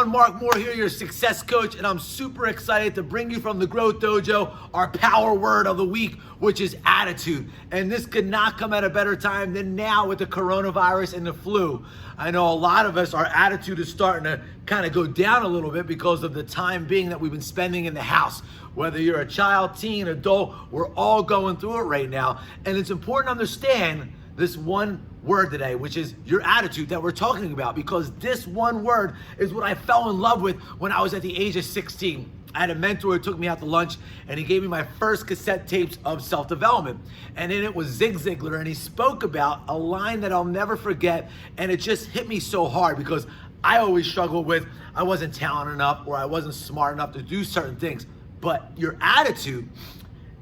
everyone, Mark Moore here, your success coach, and I'm super excited to bring you from the Growth Dojo our power word of the week, which is attitude. And this could not come at a better time than now with the coronavirus and the flu. I know a lot of us, our attitude is starting to kind of go down a little bit because of the time being that we've been spending in the house. Whether you're a child, teen, adult, we're all going through it right now. And it's important to understand this one word today, which is your attitude that we're talking about, because this one word is what I fell in love with when I was at the age of 16. I had a mentor who took me out to lunch and he gave me my first cassette tapes of self-development. And in it was Zig Ziglar, and he spoke about a line that I'll never forget, and it just hit me so hard because I always struggled with I wasn't talented enough or I wasn't smart enough to do certain things. But your attitude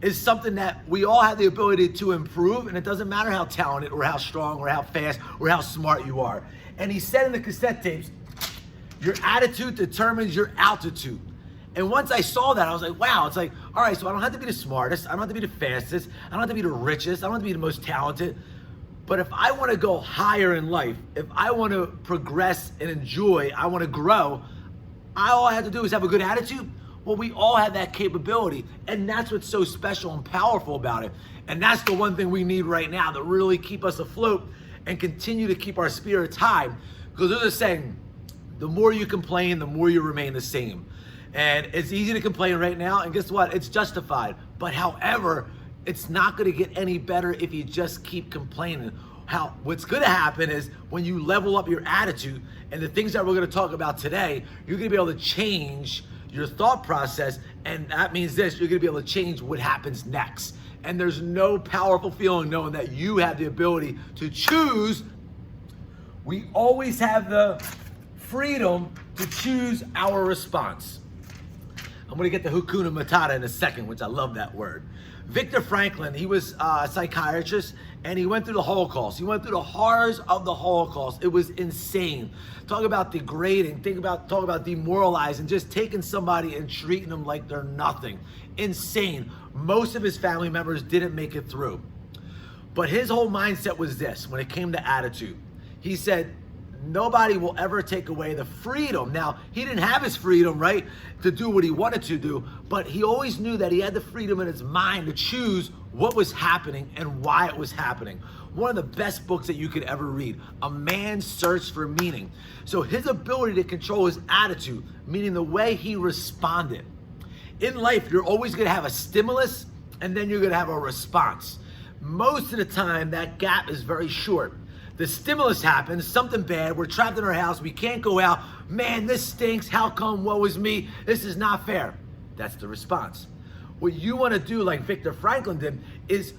is something that we all have the ability to improve, and it doesn't matter how talented or how strong or how fast or how smart you are. And he said in the cassette tapes, your attitude determines your altitude. And once I saw that, I was like, wow, it's like, all right, so I don't have to be the smartest, I don't have to be the fastest, I don't have to be the richest, I don't have to be the most talented. But if I want to go higher in life, if I want to progress and enjoy, I want to grow, all I have to do is have a good attitude. Well, we all have that capability, and that's what's so special and powerful about it. And that's the one thing we need right now to really keep us afloat and continue to keep our spirits high. Because there's a saying, the more you complain, the more you remain the same. And it's easy to complain right now, and guess what? It's justified. But however, it's not gonna get any better if you just keep complaining. What's gonna happen is when you level up your attitude and the things that we're gonna talk about today, you're gonna be able to change your thought process, and that means this, you're gonna be able to change what happens next. And there's no powerful feeling knowing that you have the ability to choose. We always have the freedom to choose our response. I'm gonna get to Hakuna Matata in a second, which I love that word. Viktor Frankl, he was a psychiatrist, and he went through the Holocaust. He went through the horrors of the Holocaust. It was insane. Talk about degrading, talk about demoralizing, just taking somebody and treating them like they're nothing. Insane. Most of his family members didn't make it through. But his whole mindset was this, when it came to attitude. He said, nobody will ever take away the freedom. Now, he didn't have his freedom, right, to do what he wanted to do, but he always knew that he had the freedom in his mind to choose what was happening and why it was happening. One of the best books that you could ever read, A Man's Search for Meaning. So his ability to control his attitude, meaning the way he responded. In life, you're always gonna have a stimulus, and then you're gonna have a response. Most of the time, that gap is very short. The stimulus happens, something bad, we're trapped in our house, we can't go out, man, this stinks, how come, woe is me, this is not fair. That's the response. What you wanna do, like Viktor Frankl did, is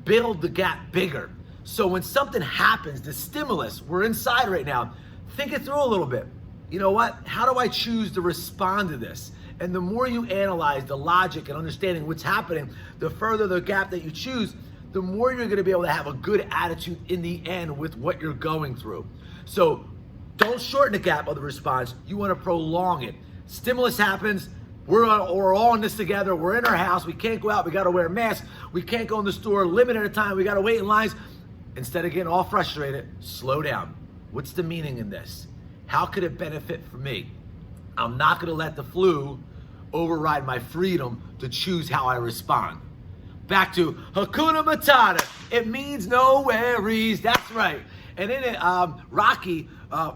build the gap bigger. So when something happens, the stimulus, we're inside right now, think it through a little bit. You know what, how do I choose to respond to this? And the more you analyze the logic and understanding what's happening, the further the gap that you choose, the more you're gonna be able to have a good attitude in the end with what you're going through. So don't shorten the gap of the response, you wanna prolong it. Stimulus happens, we're all in this together, we're in our house, we can't go out, we gotta wear a mask, we can't go in the store, limited time, we gotta wait in lines. Instead of getting all frustrated, slow down. What's the meaning in this? How could it benefit for me? I'm not gonna let the flu override my freedom to choose how I respond. Back to Hakuna Matata. It means no worries. That's right. And in it, Rocky, I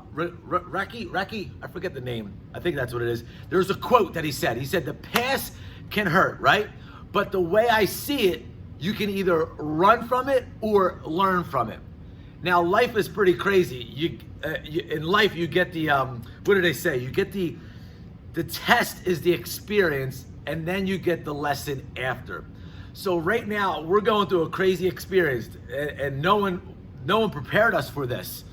forget the name. I think that's what it is. There's a quote that he said. He said, the past can hurt, right? But the way I see it, you can either run from it or learn from it. Now, life is pretty crazy. In life, you get the, what do they say? You get the test is the experience, and then you get the lesson after. So right now, we're going through a crazy experience, and no one prepared us for this.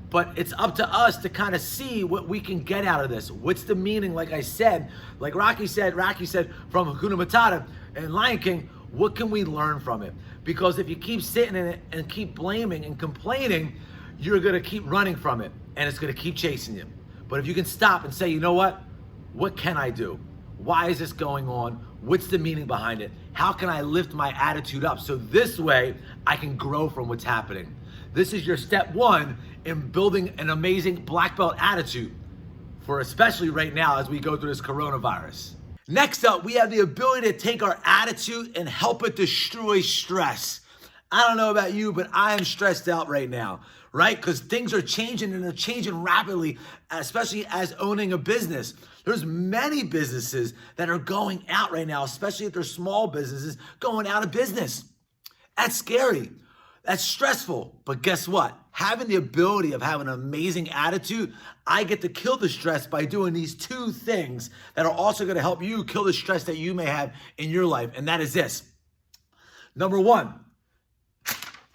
But it's up to us to kind of see what we can get out of this. What's the meaning, like I said, like Rocky said from Hakuna Matata and Lion King, what can we learn from it? Because if you keep sitting in it and keep blaming and complaining, you're gonna keep running from it, and it's gonna keep chasing you. But if you can stop and say, you know what can I do? Why is this going on? What's the meaning behind it? How can I lift my attitude up so this way I can grow from what's happening? This is your step one in building an amazing black belt attitude for especially right now as we go through this coronavirus. Next up, we have the ability to take our attitude and help it destroy stress. I don't know about you, but I am stressed out right now, right? Because things are changing and they're changing rapidly, especially as owning a business. There's many businesses that are going out right now, especially if they're small businesses, going out of business. That's scary. That's stressful. But guess what? Having the ability of having an amazing attitude, I get to kill the stress by doing these two things that are also going to help you kill the stress that you may have in your life. And that is this. Number one,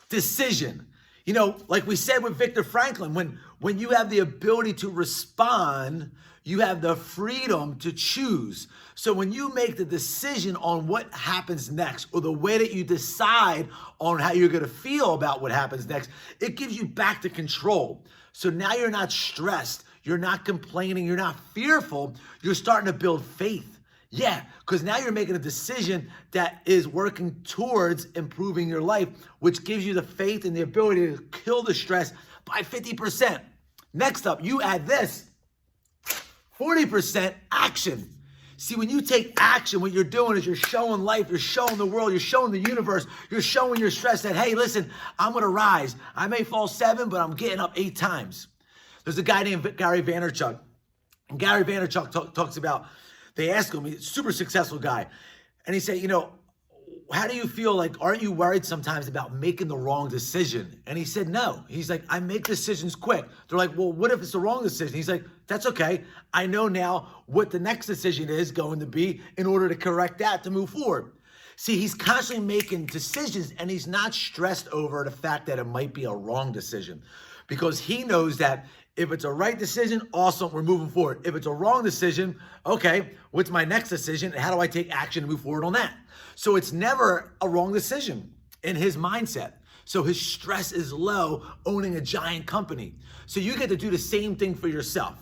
decision. You know, like we said with Viktor Frankl, when you have the ability to respond, you have the freedom to choose. So when you make the decision on what happens next, or the way that you decide on how you're gonna feel about what happens next, it gives you back to control. So now you're not stressed, you're not complaining, you're not fearful, you're starting to build faith. Yeah, because now you're making a decision that is working towards improving your life, which gives you the faith and the ability to kill the stress by 50%. Next up, you add this, 40% action. See, when you take action, what you're doing is you're showing life, you're showing the world, you're showing the universe, you're showing your stress that, hey, listen, I'm gonna rise. I may fall 7, but I'm getting up 8 times. There's a guy named Gary Vaynerchuk, and Gary Vaynerchuk talks about, they ask him, he's a super successful guy, and he said, you know, how do you feel like, aren't you worried sometimes about making the wrong decision? And he said, no. He's like, I make decisions quick. They're like, well, what if it's the wrong decision? He's like, that's okay. I know now what the next decision is going to be in order to correct that to move forward. See, he's constantly making decisions and he's not stressed over the fact that it might be a wrong decision because he knows that if it's a right decision, awesome, we're moving forward. If it's a wrong decision, okay, what's my next decision and how do I take action to move forward on that? So it's never a wrong decision in his mindset. So his stress is low owning a giant company. So you get to do the same thing for yourself.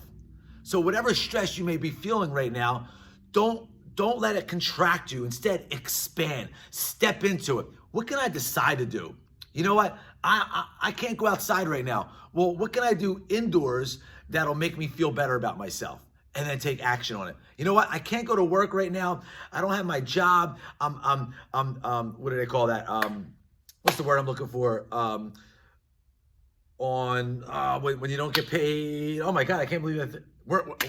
So whatever stress you may be feeling right now, don't let it contract you. Instead, expand, step into it. What can I decide to do? You know what? I can't go outside right now. Well, what can I do indoors that'll make me feel better about myself? And then take action on it. You know what? I can't go to work right now. I don't have my job. What do they call that? What's the word I'm looking for? When you don't get paid. Oh my God, I can't believe that.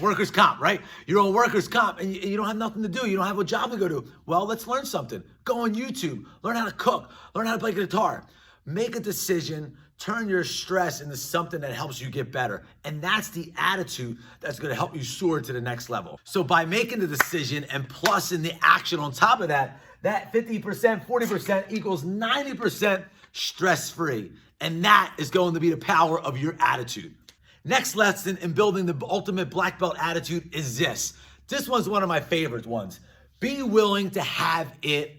Workers' comp, right? You're on workers' comp and you don't have nothing to do. You don't have a job to go to. Well, let's learn something. Go on YouTube, learn how to cook, learn how to play guitar. Make a decision, turn your stress into something that helps you get better. And that's the attitude that's gonna help you soar to the next level. So by making the decision and plus in the action on top of that, that 50%, 40% equals 90% stress-free. And that is going to be the power of your attitude. Next lesson in building the ultimate black belt attitude is this. This one's one of my favorite ones. Be willing to have it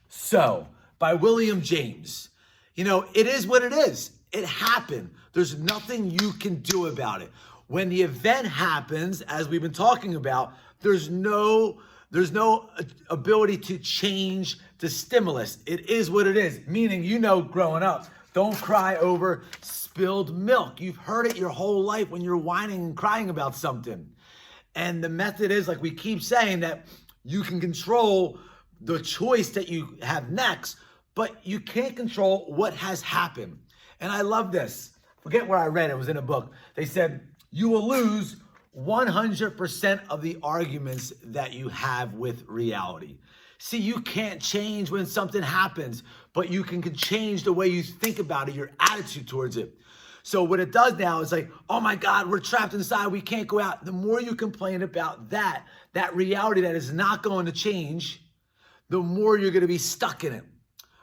so, by William James. You know, it is what it is. It happened. There's nothing you can do about it. When the event happens, as we've been talking about, there's no ability to change the stimulus. It is what it is. Meaning, you know, growing up, don't cry over spilled milk. You've heard it your whole life when you're whining and crying about something. And the method is, like we keep saying, that you can control the choice that you have next, but you can't control what has happened. And I love this. Forget where I read it. It was in a book. They said, you will lose 100% of the arguments that you have with reality. See, you can't change when something happens, but you can change the way you think about it, your attitude towards it. So what it does now is like, oh my God, we're trapped inside, we can't go out. The more you complain about that reality that is not going to change, the more you're going to be stuck in it.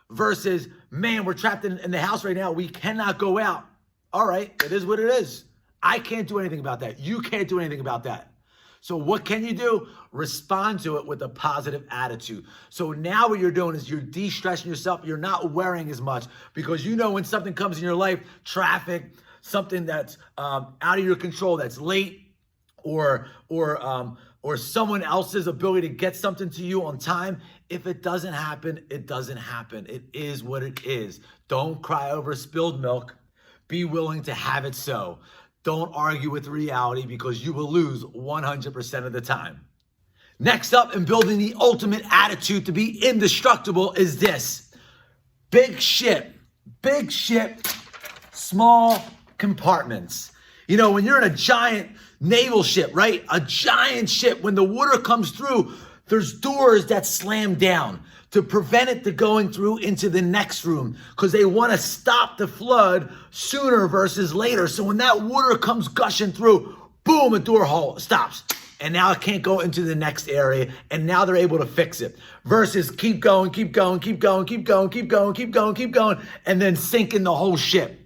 Versus, man, we're trapped in the house right now, we cannot go out. All right, it is what it is. I can't do anything about that. You can't do anything about that. So what can you do? Respond to it with a positive attitude. So now what you're doing is you're de-stressing yourself. You're not worrying as much because you know when something comes in your life, traffic, something that's out of your control, that's late, or someone else's ability to get something to you on time. If it doesn't happen, it doesn't happen. It is what it is. Don't cry over spilled milk. Be willing to have it so. Don't argue with reality because you will lose 100% of the time. Next up in building the ultimate attitude to be indestructible is this. Big ship, small compartments. You know, when you're in a giant naval ship, right? A giant ship, when the water comes through, there's doors that slam down to prevent it to going through into the next room because they want to stop the flood sooner versus later. So when that water comes gushing through, boom, a door hole stops. And now it can't go into the next area. And now they're able to fix it versus keep going, and then sinking the whole ship.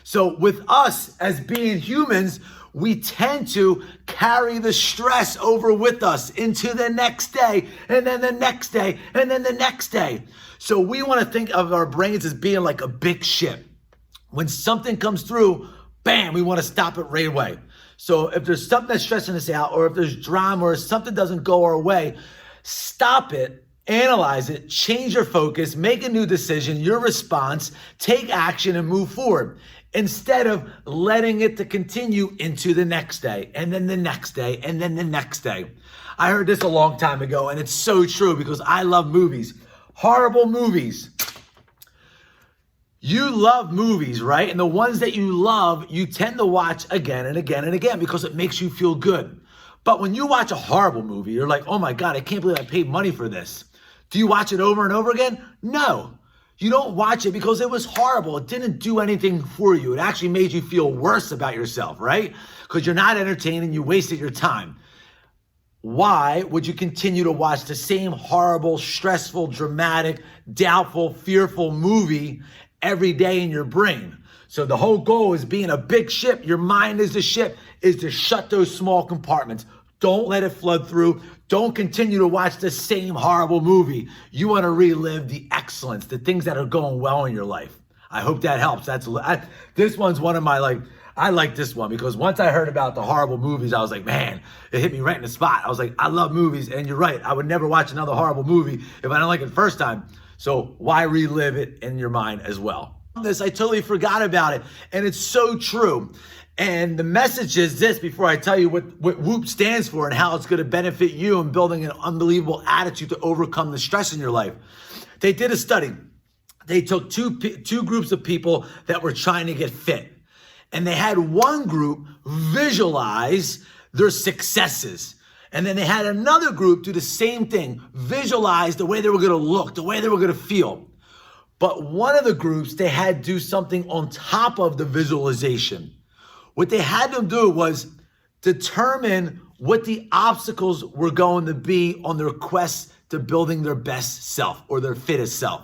So with us as being humans, we tend to carry the stress over with us into the next day, and then the next day, and then the next day. So we want to think of our brains as being like a big ship. When something comes through, bam, we want to stop it right away. So if there's something that's stressing us out, or if there's drama, or something doesn't go our way, stop it, analyze it, change your focus, make a new decision, your response, take action, and move forward, instead of letting it to continue into the next day, and then the next day, and then the next day. I heard this a long time ago, and it's so true because I love movies. Horrible movies. You love movies, right? And the ones that you love, you tend to watch again and again and again because it makes you feel good. But when you watch a horrible movie, you're like, oh my God, I can't believe I paid money for this. Do you watch it over and over again? No. You don't watch it because it was horrible. It didn't do anything for you. It actually made you feel worse about yourself, right? Because you're not entertained and you wasted your time. Why would you continue to watch the same horrible, stressful, dramatic, doubtful, fearful movie every day in your brain? So the whole goal is being a big ship. Your mind is the ship, is to shut those small compartments. Don't let it flood through. Don't continue to watch the same horrible movie. You want to relive the excellence, the things that are going well in your life. I hope that helps. This one's one of my, I like this one because once I heard about the horrible movies, I was like, man, it hit me right in the spot. I was like, I love movies, and you're right. I would never watch another horrible movie if I don't like it the first time. So why relive it in your mind as well? I totally forgot about it, and it's so true. And the message is this, before I tell you what WHOOP stands for and how it's going to benefit you in building an unbelievable attitude to overcome the stress in your life. They did a study. They took two groups of people that were trying to get fit. And they had one group visualize their successes. And then they had another group do the same thing, visualize the way they were going to look, the way they were going to feel. But one of the groups, they had to do something on top of the visualization. What they had them do was determine what the obstacles were going to be on their quest to building their best self or their fittest self.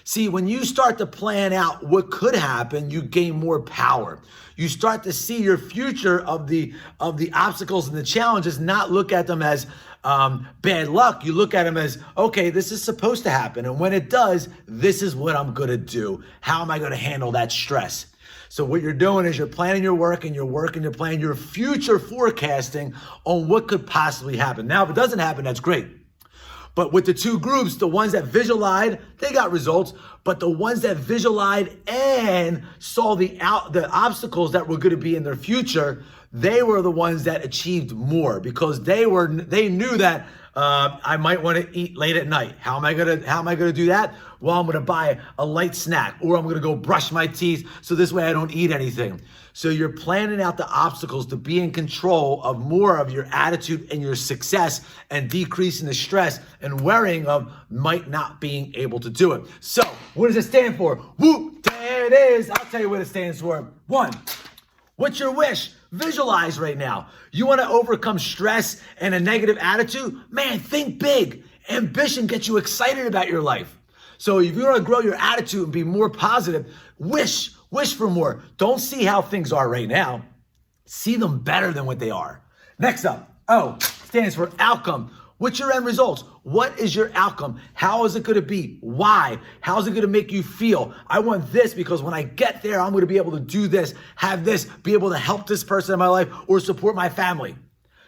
See, when you start to plan out what could happen, you gain more power. You start to see your future of the obstacles and the challenges, not look at them as bad luck. You look at them as, okay, this is supposed to happen. And when it does, this is what I'm going to do. How am I going to handle that stress? So what you're doing is you're planning your work and you're planning your future forecasting on what could possibly happen. Now, if it doesn't happen, that's great. But with the two groups, the ones that visualized, they got results. But the ones that visualized and saw the obstacles that were going to be in their future, they were the ones that achieved more because they knew that I might want to eat late at night. How am I gonna do that? Well, I'm gonna buy a light snack, or I'm gonna go brush my teeth so this way I don't eat anything. So you're planning out the obstacles to be in control of more of your attitude and your success, and decreasing the stress and worrying of might not being able to do it. So what does it stand for? Whoop, there it is. I'll tell you what it stands for. 1, what's your wish? Visualize right now. You want to overcome stress and a negative attitude? Man, think big. Ambition gets you excited about your life. So if you want to grow your attitude and be more positive, wish for more. Don't see how things are right now. See them better than what they are. Next up, O stands for outcome. What's your end results? What is your outcome? How is it going to be? Why? How is it going to make you feel? I want this because when I get there, I'm going to be able to do this, have this, be able to help this person in my life or support my family.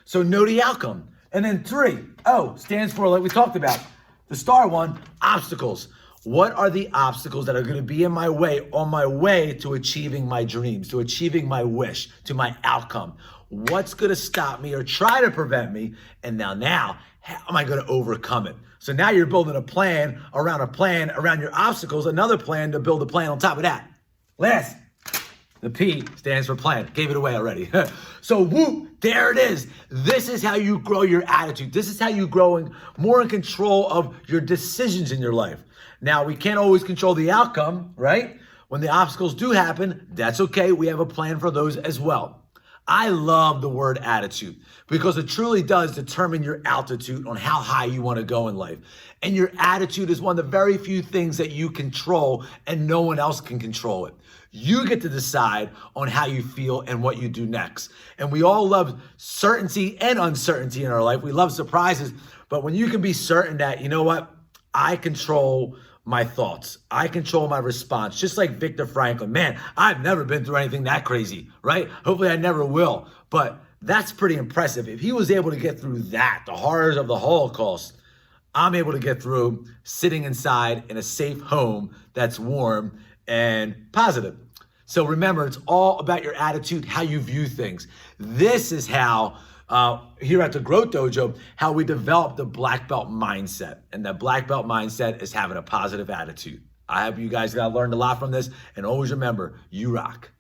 So know the outcome. And then 3, O stands for, like we talked about, the star one, obstacles. What are the obstacles that are going to be in my way on my way to achieving my dreams, to achieving my wish, to my outcome? What's going to stop me or try to prevent me? And now, how am I going to overcome it? So now you're building a plan around your obstacles, another plan to build a plan on top of that. Last, the P stands for plan. Gave it away already. So whoop, there it is. This is how you grow your attitude. This is how you growing more in control of your decisions in your life. Now, we can't always control the outcome, right? When the obstacles do happen, that's okay. We have a plan for those as well. I love the word attitude because it truly does determine your altitude on how high you want to go in life. And your attitude is one of the very few things that you control and no one else can control it. You get to decide on how you feel and what you do next. And we all love certainty and uncertainty in our life. We love surprises, but when you can be certain that, you know what, I control my thoughts. I control my response. Just like Viktor Frankl. Man, I've never been through anything that crazy, right? Hopefully I never will. But that's pretty impressive. If he was able to get through that, the horrors of the Holocaust, I'm able to get through sitting inside in a safe home that's warm and positive. So remember, it's all about your attitude, how you view things. This is how here at the Growth Dojo, how we develop the black belt mindset. And that black belt mindset is having a positive attitude. I hope you guys got learned a lot from this. And always remember, you rock.